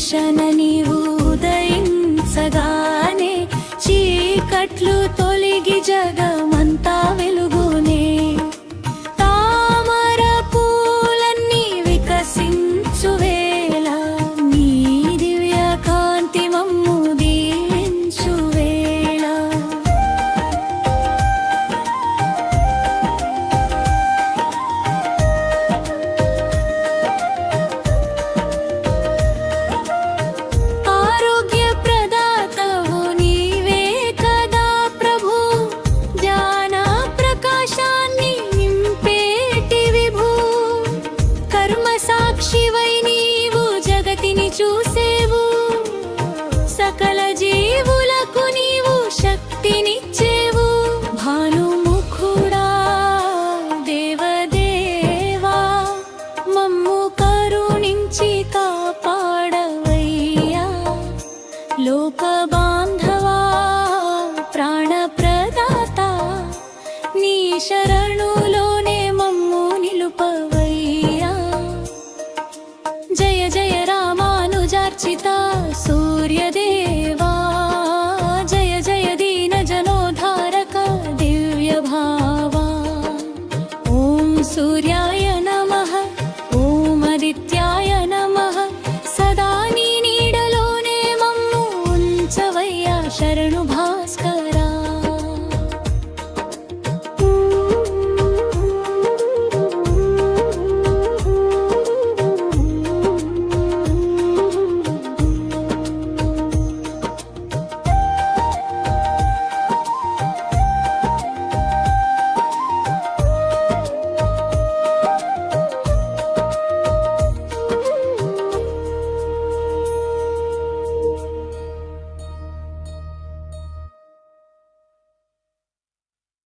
దిశన నీవు ఉదయించగానే చీకట్లు తొలగి జగమంతా వెలుగునే. తామర పూలన్నీ వికసించు వేళ నీ దివ్య కాంతి మమ్ము దీవించు వేళ. ఆరోగ్య ప్రదాతవు నీవే కదా ప్రభు, జ్ఞాన ప్రకాశాన్ని నింపేటి విభూ. కర్మ సాక్షివై నీవు జగతిని చూసేవు, సకల జీవులకు నీవు శక్తినిచ్చేవు. భానుముఖుడా దేవదేవా మమ్ము కరుణించి కాపాడవయ్యా. లోక బాంధవా ప్రాణప్రదాత నీ శరణులోనే మమ్ము నిలుపవయ్యా. జయ జయ రామానుజార్చిత సూర్యదేవా, జయ జయ దీన జనోద్ధారక దివ్య భావా. ఓం సూర్యాయ నమః, ఓం ఆదిత్యాయ